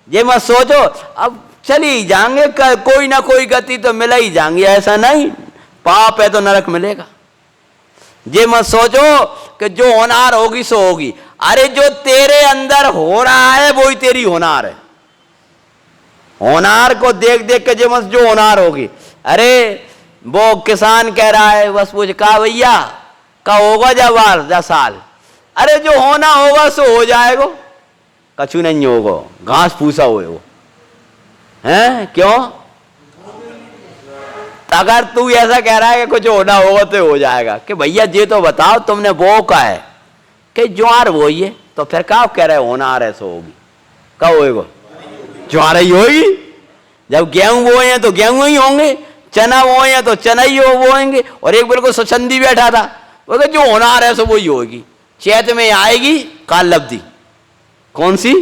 ये मत सोचो अब चली जाएंगे, कोई ना कोई गति तो मिल ही जाएंगे, ऐसा नहीं। पाप है तो नरक मिलेगा। ये मत सोचो कि जो होनार होगी सो होगी। अरे जो तेरे अंदर हो रहा है वो ही तेरी होनार है। होनार को देख देख के जो होनार होगी। अरे वो किसान कह रहा है, बस पूछ कहा भैया का होगा जा बार जा साल। अरे जो होना होगा सो हो जाएगा, कछु नहीं होगा, घास फूसा हो हैं। क्यों? अगर तू ऐसा कह रहा है कि कुछ होना होगा तो हो जाएगा, कि भैया ये तो बताओ तुमने वो का है कि ज्वार वो ही है, तो फिर क्या कह रहे होना आ रहे सो होगी? कब होएगा? ज्वार ही होगी। जब गेहूं बोए हैं तो गेहूं ही होंगे, चना बोए हैं तो चना ही बोएंगे। और एक बिल्कुल स्वच्छंदी बैठा था, वो जो होना आ रहा है वो ही होगी। चैत में आएगी काल लब्धि। कौन सी?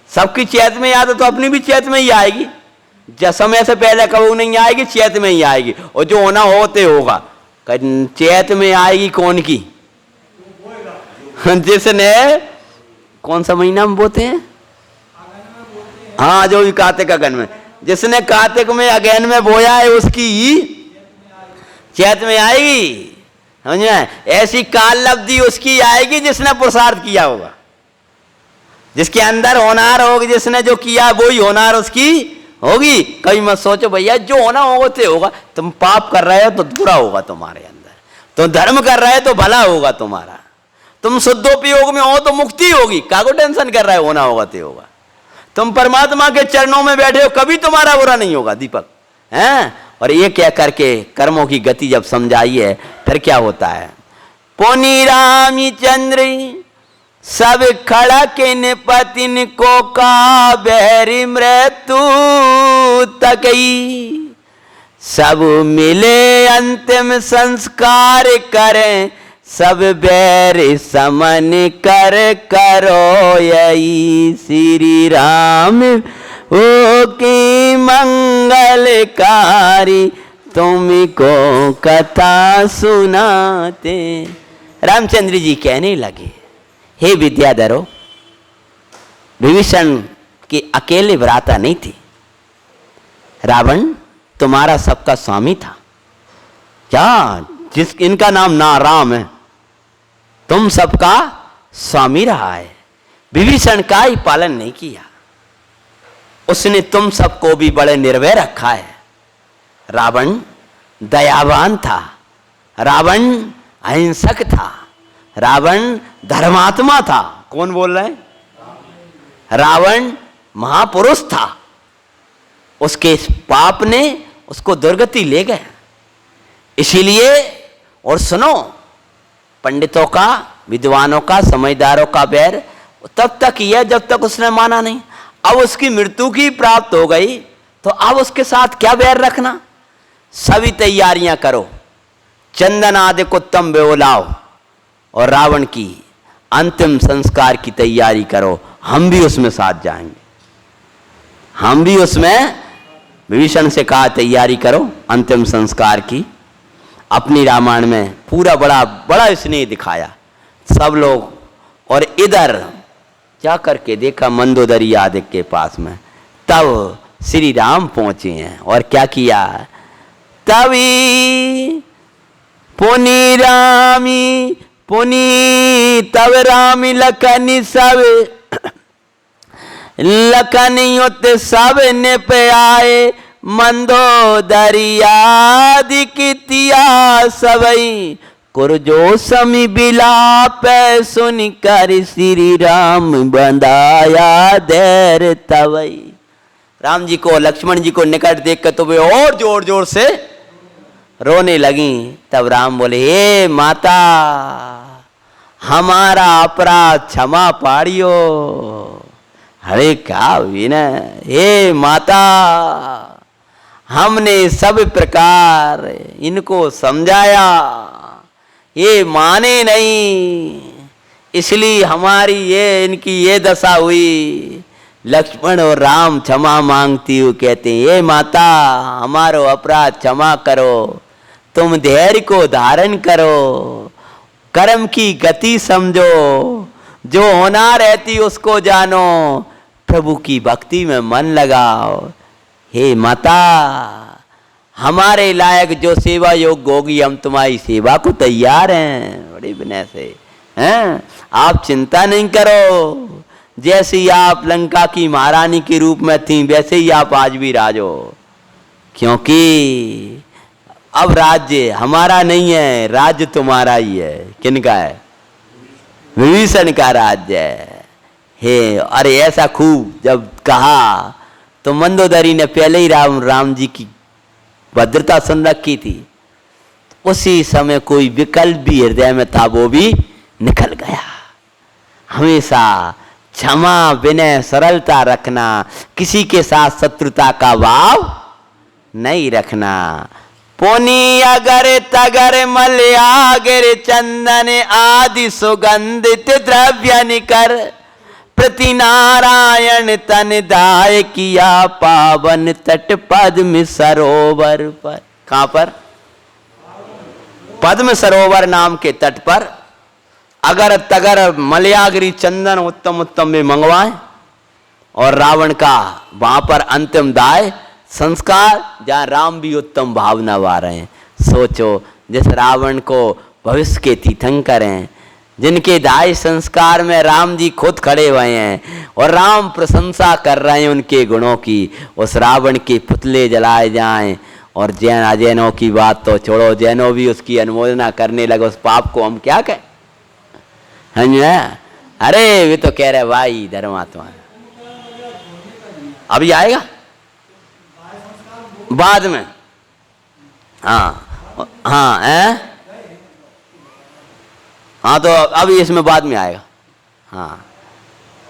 सबकी चैत में याद है तो अपनी भी चैत में ही आएगी। जब समय से पहले कभी नहीं आएगी, चैत में ही आएगी। और जो होना होते होगा, चैत में आएगी कौन की? जिसने कौन सा महीना में बोते हैं? हाँ, जो भी कार्तिक अगन में, जिसने कार्तिक में अगन में बोया है उसकी चैत में आएगी। समझ में? ऐसी काल लब्धि उसकी आएगी जिसने पुरुषार्थ किया होगा, जिसके अंदर होनार होगी। जिसने जो किया वो ही होनार उसकी होगी। कभी मत सोचो भैया जो होना होगा तो होगा। तुम पाप कर रहे हो तो बुरा होगा तुम्हारे अंदर, तुम धर्म कर रहे हो तो भला होगा तुम्हारा, तुम शुद्धोपयोग में हो तो मुक्ति होगी। काको टेंशन कर रहे हो? होना होगा तो होगा। तुम परमात्मा के चरणों में बैठे हो, कभी तुम्हारा बुरा नहीं होगा दीपक हैं। और ये क्या करके कर्मों की गति जब समझाई है, फिर क्या होता है? पुनि रामचंद्र सब खड़क पतिन को का बहरी मृत्यु तकई। सब मिले अंतिम संस्कार करें, सब बैर समन कर करो यही। श्री राम ओ की मंगलकारी, तुमको कथा सुनाते। रामचंद्र जी कहने लगे, हे विद्याधरो, विभीषण की अकेले भ्राता नहीं थी। रावण तुम्हारा सबका स्वामी था। क्या जिस इनका नाम ना राम है, तुम सबका स्वामी रहा है। विभीषण का ही पालन नहीं किया, उसने तुम सबको भी बड़े निर्भय रखा है। रावण दयावान था, रावण अहिंसक था, रावण धर्मात्मा था। कौन बोल रहे हैं? रावण महापुरुष था। उसके पाप ने उसको दुर्गति ले गया। इसीलिए, और सुनो, पंडितों का, विद्वानों का, समझदारों का बैर तब तक ही है जब तक उसने माना नहीं। अब उसकी मृत्यु की प्राप्त हो गई तो अब उसके साथ क्या बैर रखना? सभी तैयारियां करो, चंदन आदि को तम बेओलाओ और रावण की अंतिम संस्कार की तैयारी करो। हम भी उसमें साथ जाएंगे, हम भी उसमें विभीषण से कहा तैयारी करो अंतिम संस्कार की। अपनी रामायण में पूरा बड़ा बड़ा स्नेह दिखाया सब लोग। और इधर जा करके देखा मंदोदरी आदि के पास में, तब श्री राम पहुंचे हैं। और क्या किया? तभी पुनि रामी पुनि तब रामी लखनी सब लखन युत सब ने पे आए, मंदोदरी आदि कितिया सबई। कुरजो समी बिलाप सुन कर श्री राम बंधाया धैर्य तवई। राम जी को, लक्ष्मण जी को निकट देख कर तो वे और जोर जोर से रोने लगी। तब राम बोले, हे माता, हमारा अपराध क्षमा पाड़ियो। अरे क्या हुई न, हे माता, हमने सब प्रकार इनको समझाया, ये माने नहीं, इसलिए हमारी ये इनकी ये दशा हुई। लक्ष्मण और राम क्षमा मांगती हुई कहते हैं, ये माता हमारो अपराध क्षमा करो, तुम धैर्य को धारण करो, कर्म की गति समझो, जो होना रहती उसको जानो, प्रभु की भक्ति में मन लगाओ। हे माता, हमारे लायक जो सेवा योग्य होगी हम तुम्हारी सेवा को तैयार हैं, बड़ी विनय से हैं। आप चिंता नहीं करो, जैसे ही आप लंका की महारानी के रूप में थी वैसे ही आप आज भी राज हो, क्योंकि अब राज्य हमारा नहीं है, राज्य तुम्हारा ही है। किनका है? विभीषण का राज्य है। हे, अरे ऐसा खूब जब कहा तो मंदोदरी ने पहले ही राम जी की भद्रता सुन रखी थी। उसी समय कोई विकल्प भी हृदय में था, वो भी निकल गया। हमेशा क्षमा, विनय, सरलता रखना, किसी के साथ शत्रुता का भाव नहीं रखना। पुनि अगर तगर मलयागर चंदन आदि सुगंधित द्रव्य निकर, प्रति नारायण तन दाय किया पावन तट पद्म सरोवर पर। कहां पर? पद्म सरोवर नाम के तट पर अगर तगर मलयागिरी चंदन उत्तम उत्तम में मंगवाए, और रावण का वहां पर अंतिम दाय संस्कार, जहां राम भी उत्तम भावना वा रहे हैं। सोचो, जिस रावण को भविष्य के तीर्थंकर हैं, जिनके दाय संस्कार में राम जी खुद खड़े हुए हैं और राम प्रशंसा कर रहे हैं उनके गुणों की, उस रावण के पुतले जलाए जाएं। और जैन अजैनों की बात तो छोड़ो, जैनों भी उसकी अनुमोदना करने लगे, उस पाप को हम क्या कहें? अरे वे तो कह रहे भाई धर्मात्मा, अभी आएगा बाद में। हाँ हाँ है, हाँ तो अभी इसमें बाद में आएगा। हाँ,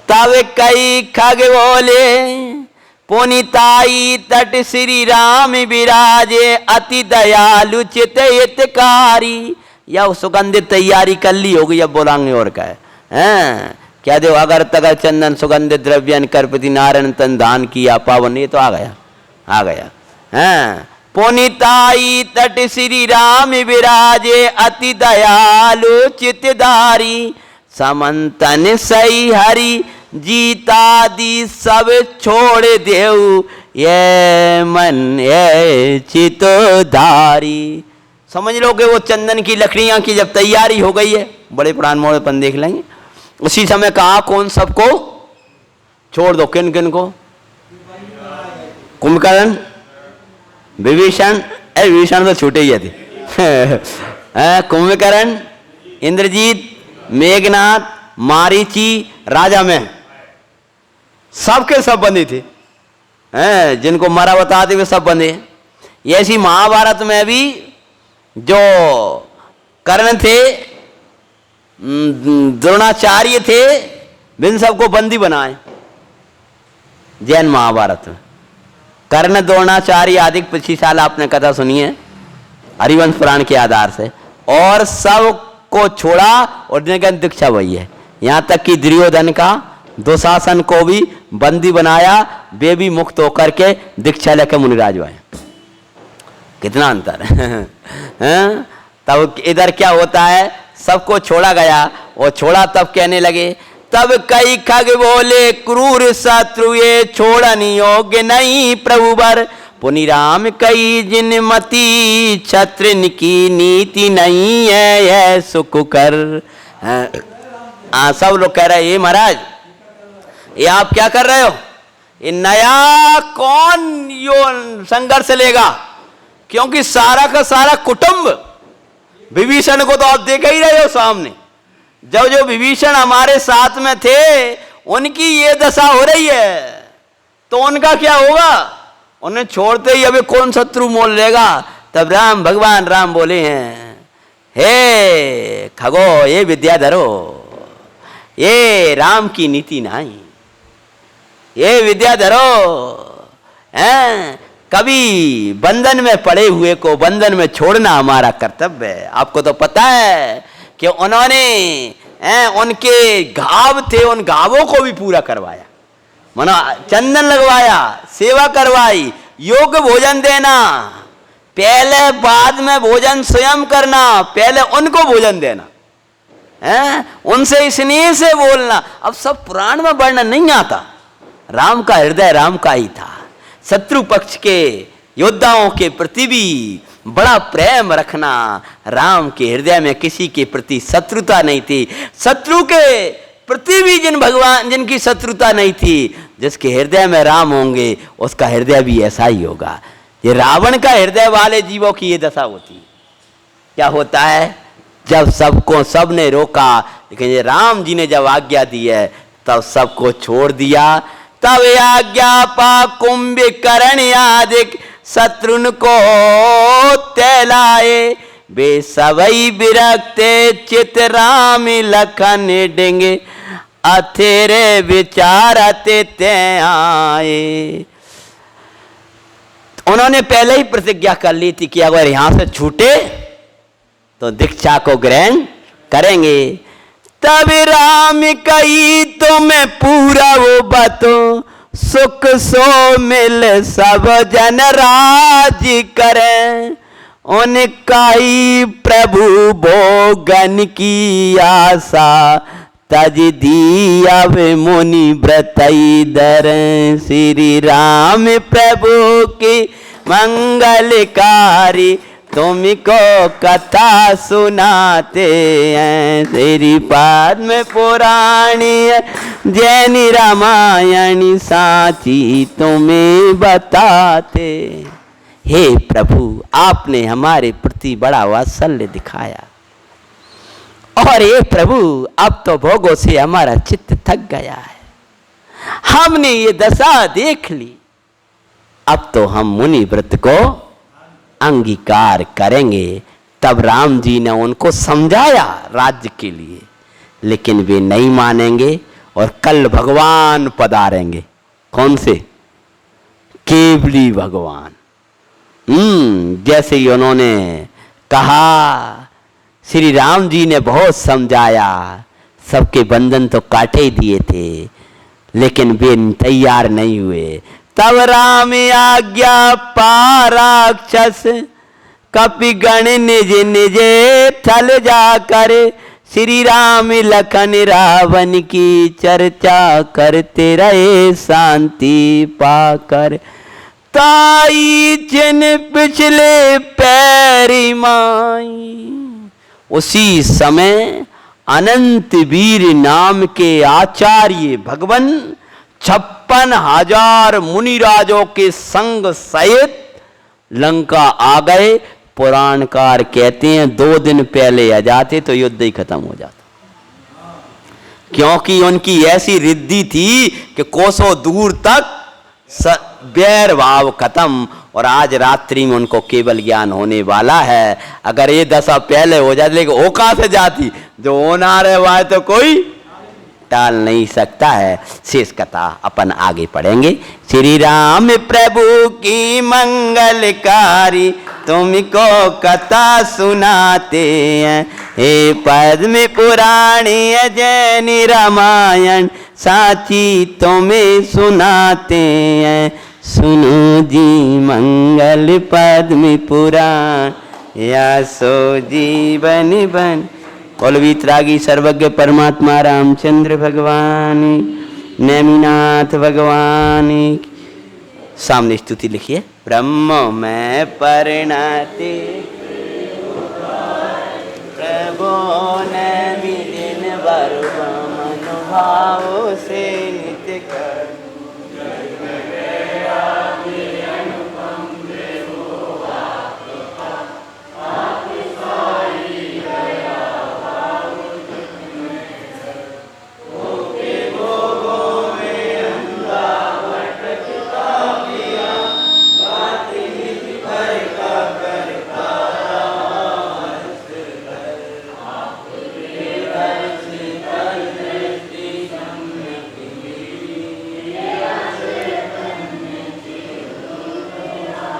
तब कई खग बोले पुनिताई तट श्री राम विराजे, अति दयालु चित हितकारी। या सुगंधित तैयारी कर ली होगी, अब बोलांगे और क्या है। क्या दो अगर तगर चंदन सुगंधित द्रव्यन कर प्रति नारायण तन दान किया पावन। ये तो आ गया हैं। पुनिताई तट श्री राम विराजे, अति दयालु चितधारी, समंतन सही हरि जीतादि सब छोड़ देऊ, ये मन ये चितधारी। समझ लो कि वो चंदन की लकड़ियां की जब तैयारी हो गई है, बड़े पुराण मोड़ अपन देख लेंगे, उसी समय कहा कौन सबको छोड़ दो। किन किन को? कुंभकर्ण, विभीषण, विभीषण तो छूटे ही थे कुंभकर्ण, इंद्रजीत, मेघनाथ, मारीची, राजा में सबके सब बंधे थे। जिनको मरा बताते वे सब बंधे। ऐसी महाभारत में भी जो कर्ण थे, द्रोणाचार्य थे, इन सबको बंदी बनाए। जैन महाभारत में कर्ण, द्रोणाचार्य आदि पिछली साल आपने कथा सुनी है हरिवंश पुराण के आधार से, और सबको छोड़ा और जिनकी दीक्षा वही है। यहां तक कि दुर्योधन का दुशासन को भी बंदी बनाया, वे भी मुक्त होकर के दीक्षा लेकर मुनिराज हुए। कितना अंतर है। तब इधर क्या होता है, सबको छोड़ा गया, और छोड़ा तब कहने लगे, तब कई खग बोले क्रूर शत्रु ये छोड़न योग्य नहीं प्रभुवर, पुनि राम कई जिन मति क्षत्रिन की नीति नहीं है यह सुख कर। सब लोग कह रहे हैं, महाराज ये आप क्या कर रहे हो, ये नया कौन यो संघर्ष लेगा, क्योंकि सारा का सारा कुटुंब, विभीषण को तो आप देख ही रहे हो सामने, जब जो विभीषण हमारे साथ में थे उनकी ये दशा हो रही है, तो उनका क्या होगा? उन्हें छोड़ते ही अभी कौन शत्रु मोल लेगा। तब राम, भगवान राम बोले हैं हे खगो ये विद्याधरो, ये राम की नीति नहीं, ये विद्याधरो हैं। कभी बंधन में पड़े हुए को बंधन में छोड़ना हमारा कर्तव्य है। आपको तो पता है कि उन्होंने उनके घाव थे, उन घावों को भी पूरा करवाया, मनो चंदन लगवाया, सेवा करवाई, योग्य भोजन देना, पहले बाद में भोजन स्वयं करना, पहले उनको भोजन देना है, उनसे स्नेह से बोलना। अब सब पुराण में वर्णन नहीं आता, राम का हृदय राम का ही था। शत्रु पक्ष के योद्धाओं के प्रति भी बड़ा प्रेम रखना, राम के हृदय में किसी के प्रति शत्रुता नहीं थी। शत्रु के प्रति भी जिनकी शत्रुता नहीं थी, जिसके हृदय में राम होंगे उसका हृदय भी ऐसा ही होगा। ये रावण का हृदय वाले जीवों की ये दशा होती है। क्या होता है, जब सबने रोका, लेकिन ये राम जी ने जब आज्ञा दी है तब सबको छोड़ दिया। तब आज्ञा पा कुंभकर्ण आदि शत्रुन को तैलाए, वे सबई विरक्ते चित राम लखन डेंगे, अथेरे विचारते ते आए। उन्होंने पहले ही प्रतिज्ञा कर ली थी कि अगर यहां से छूटे तो दीक्षा को ग्रहण करेंगे। तब राम कही तो मैं पूरा वो बातों, सुख सो मिल सब जन राज करें, उनका ही प्रभु भोगन की आशा, तज दी अब मुनि व्रतई दर, श्री राम प्रभु की मंगलकारी, तुमको कथा सुनाते हैं, श्री पद्म पुराणी जैनी रामायणी साची तुम्हें बताते। हे प्रभु, आपने हमारे प्रति बड़ा वात्सल्य दिखाया, और हे प्रभु अब तो भोगों से हमारा चित्त थक गया है, हमने ये दशा देख ली, अब तो हम मुनि व्रत को अंगीकार करेंगे। तब राम जी ने उनको समझाया राज्य के लिए, लेकिन वे नहीं मानेंगे और कल भगवान पधारेंगे। कौन से? केवली भगवान। जैसे ही उन्होंने कहा, श्री राम जी ने बहुत समझाया, सबके बंधन तो काटे ही दिए थे, लेकिन वे तैयार नहीं हुए। तब राम आज्ञा पा राक्षस, कपि गण निज निज थल जाकर, श्री राम लखन रावण की चर्चा करते रहे शांति पाकर, ताई जिन पिछले पैरी माई। उसी समय अनंत वीर नाम के आचार्य भगवान 56,000 मुनिराजों के संग सहित लंका आ गए। पुराणकार कहते हैं 2 दिन पहले आ जाते तो युद्ध ही खत्म हो जाता, क्योंकि उनकी ऐसी रिद्धि थी कि कोसों दूर तक बैर भाव खत्म। और आज रात्रि में उनको केवल ज्ञान होने वाला है। अगर ये दशा पहले हो जाती, लेकिन वो कहां से जाती, जो होना रहे हुआ है तो कोई टाल नहीं सकता है। शेष कथा अपन आगे पढ़ेंगे। श्री राम प्रभु की मंगलकारी, तुमको कथा सुनाते हैं, हे पद्म पुराणी जैनी रामायण साची तुम्हें सुनाते हैं। सुनो जी मंगल पद्म पुराण, या सो जीवन बन। कौलवीतरागी सर्वज्ञ परमात्मा रामचंद्र भगवान, नेमिनाथ भगवान। सामने स्तुति लिखिए। ब्रह्म में परिणति प्रभु ने दिन वर्म अनुभाव से नित्य कर